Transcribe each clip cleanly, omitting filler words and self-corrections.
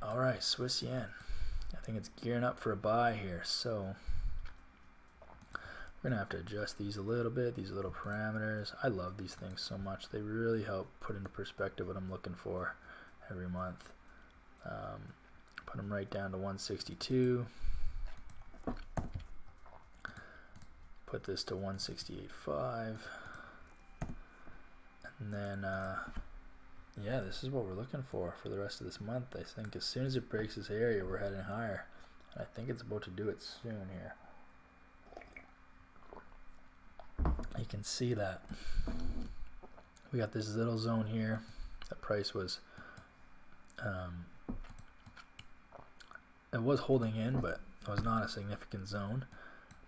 All right, Swiss yen. I think it's gearing up for a buy here, so we're gonna have to adjust these a little bit, these little parameters. I love these things so much. They really help put into perspective what I'm looking for every month. Put them right down to 162. Put this to 168.5. And then, yeah, this is what we're looking for the rest of this month. I think as soon as it breaks this area, we're heading higher. And I think it's about to do it soon here. You can see that we got this little zone here. The price was it was holding in, but it was not a significant zone.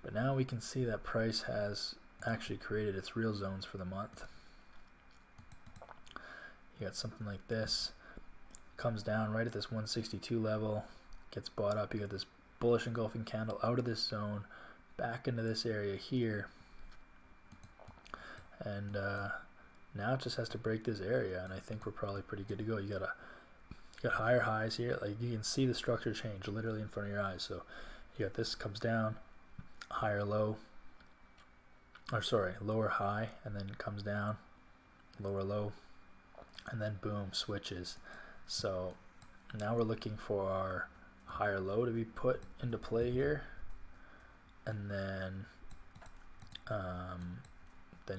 But now we can see that price has actually created its real zones for the month. You got something like this, comes down right at this 162 level, gets bought up. You got this bullish engulfing candle out of this zone, back into this area here, and now it just has to break this area, and I think we're probably pretty good to go. You got higher highs here, like you can see the structure change literally in front of your eyes. So you got this comes down, higher low, or sorry, lower high, and then comes down, lower low, and then boom, switches. So now we're looking for our higher low to be put into play here, and then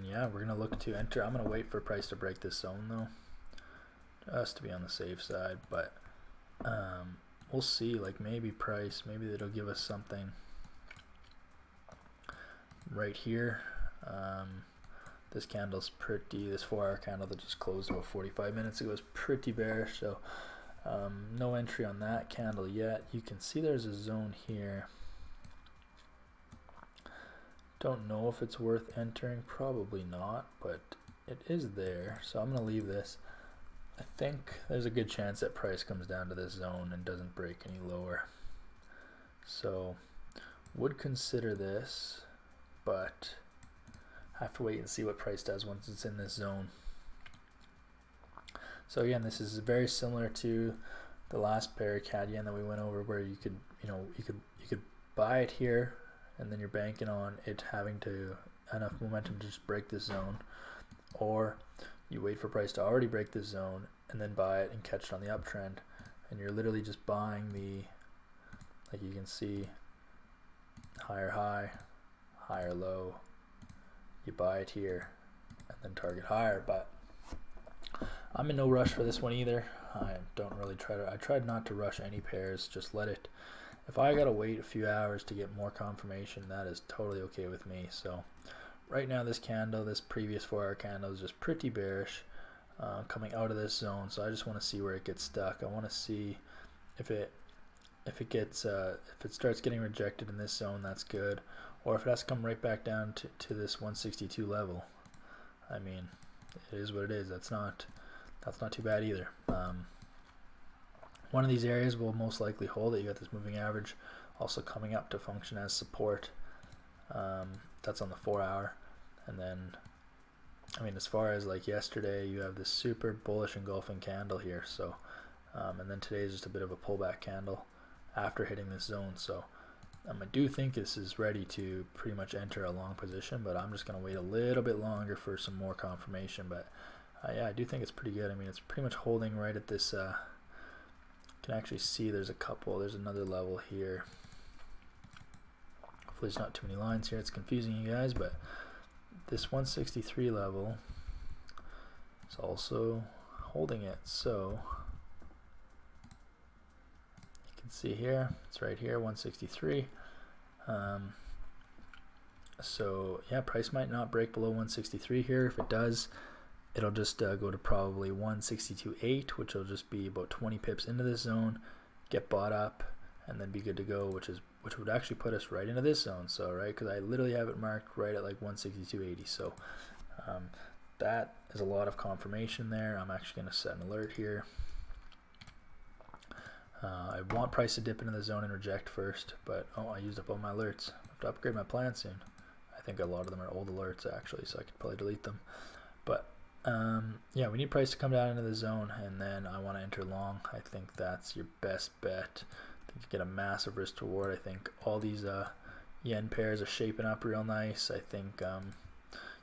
yeah, we're gonna look to enter. I'm gonna wait for price to break this zone though, just to be on the safe side, but we'll see. Like maybe price, maybe it'll give us something right here. This candle's pretty, this 4-hour candle that just closed about 45 minutes ago is pretty bearish, so no entry on that candle yet. You can see there's a zone here. Don't know if it's worth entering, probably not, but it is there, so I'm gonna leave this. I think there's a good chance that price comes down to this zone and doesn't break any lower, so would consider this, but have to wait and see what price does once it's in this zone. So again, this is very similar to the last pair of CAD yen that we went over, where you could buy it here, and then you're banking on it having to enough momentum to just break this zone, or you wait for price to already break this zone and then buy it and catch it on the uptrend, and you're literally just buying the, like you can see, higher high, higher low. You buy it here and then target higher. But I'm in no rush for this one either. I don't really I tried not to rush any pairs, just let it. If I gotta wait a few hours to get more confirmation, that is totally okay with me. So right now this candle, this previous 4-hour candle, is just pretty bearish, coming out of this zone. So I just want to see where it gets stuck. I want to see if it starts getting rejected in this zone, that's good. Or if it has to come right back down to this 162 level. I mean, it is what it is. That's not too bad either. One of these areas will most likely hold it. You got this moving average also coming up to function as support. That's on the 4-hour. And then, I mean, as far as like yesterday, you have this super bullish engulfing candle here. So, and then today is just a bit of a pullback candle after hitting this zone. So I do think this is ready to pretty much enter a long position, but I'm just going to wait a little bit longer for some more confirmation. But yeah, I do think it's pretty good. I mean, it's pretty much holding right at this. You can actually see there's another level here. Hopefully there's not too many lines here. It's confusing you guys, but this 163 level is also holding it. So you can see here, it's right here, 163. So yeah, price might not break below 163 here. If it does, it'll just go to probably 162.8, which will just be about 20 pips into this zone, get bought up, and then be good to go, which would actually put us right into this zone. So right, because I literally have it marked right at like 162.80. So that is a lot of confirmation there. I'm actually going to set an alert here. I want price to dip into the zone and reject first, but oh, I used up all my alerts. I have to upgrade my plan soon. I think a lot of them are old alerts actually, so I could probably delete them. But Yeah, we need price to come down into the zone, and then I want to enter long. I think that's your best bet. I think you get a massive risk to reward. I think all these yen pairs are shaping up real nice. I think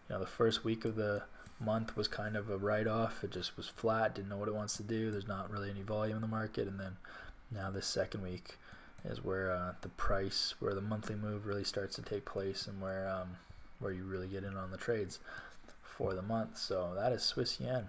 the first week of the month was kind of a write-off. It just was flat, didn't know what it wants to do. There's not really any volume in the market, and then now this second week is where where the monthly move really starts to take place, and where you really get in on the trades for the month. So that is Swiss yen.